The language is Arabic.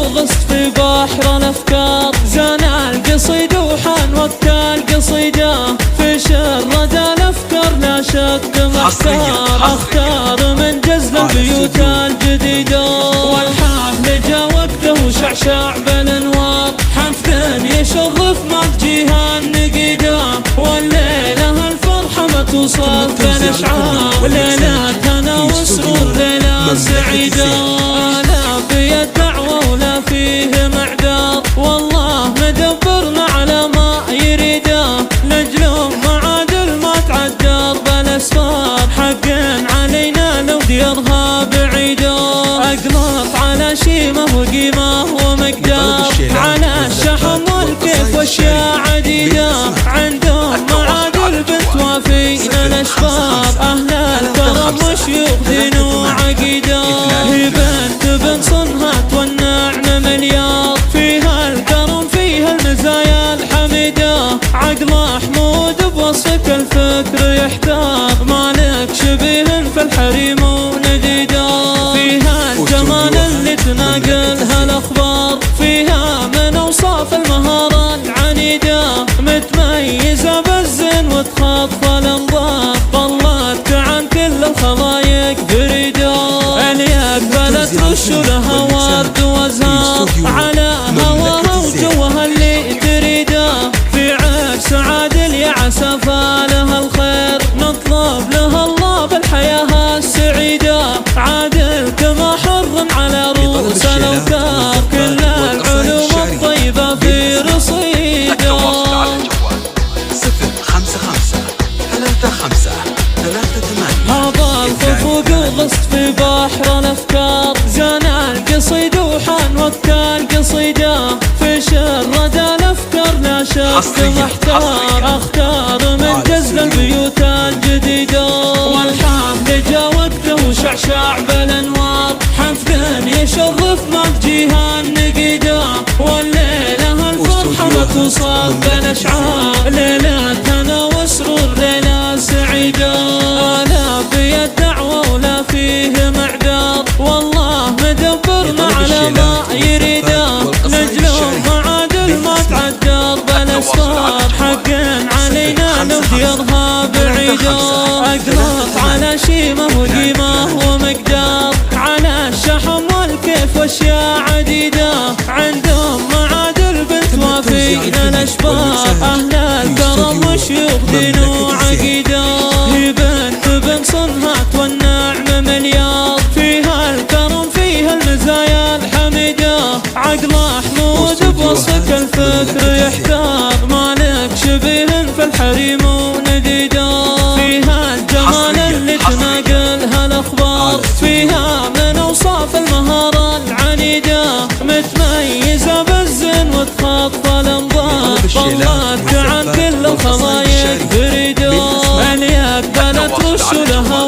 وغصت في بحر الافكار، زان القصيد وحان وقت القصيده، في شردة الافكار لا شك محتار، اختار من جزل البيوت الجديده، والحفل جا وقته وشعشع بالانوار، حفل يشرف مجيها النقيده، والليله الفرحه ما توصف بالاشعار، ليله هنا وسرور ليله سعيده، لا في الدعوه ولا فيه معذار، والله مدبرنا على ما يريده، نجلوم معادل ما تعذر بالاسفار، حق علينا لو ديرها بعيده، اقلط على شيمه وقيمه ومقدار، على الشحم والكيف واشياء عديده، عندهم معادل بنت وافينا الاشبار، اهل الكرم وشيوخ دين وعقيده، هي بنت صنهات والنعم مليار، فيها الكرم فيها المزايا الحميده، عقل حمود بوصفك الفكر يحتار، مالك شبيه في الحريم ونديده، فيها الجمال اللي تناقلها الاخبار، فيها من اوصاف المهاره العنيده، متميزه بالزين وتخطف الانظار، طلت عن كل الخلايق بريده، الياك بلد رش لها ورد وازهار، على هواها وجوها اللي تريده، في عكس عادل يا عسى فالها الخير، نطلب لها الله بالحياه السعيده، عادل كما حر على رؤوس الاوتار، كل العلوم الطيبه في رصيده. 055 هذا الخفوق وغصت في بحر الافكار، زان القصيد وحان وقت القصيده، في شردة الافكار لا شك محتار، اختار من جزل البيوت الجديده، والحفل جا وقته وشعشع بالانوار، حفل يشرف مجيها النقيده، والليله الفرحه ما توصف بالاشعار، ليله هنا وسرور ليله سعيده، لا في الدعوه ولا فيه معذار، والله مدبرنا على ما يريده، نجلوم معادل ما تعذر بالاسفار، حق علينا لو ديرها بعيده، اقلط على شيمه وقيمه ومقدار، على الشحم والكيف واشياء عديده، عندهم معادل بنت وافينا الاشبار، اهل الكرم وشيوخ دين وعقيده، هي بنت صنهات والنعم مليار، فيها الكرم فيها المزايا الحميده، عقل حمود بوصفك الفكر يحتار، مالك شبيه في الحريم ونديده، فيها الجمال اللي تناقلها الاخبار، فيها من اوصاف المهاره العنيده، متميزه بالزين وتخطف الانظار، طلت عن كل الخلايق بريده، الياك بلد رش لها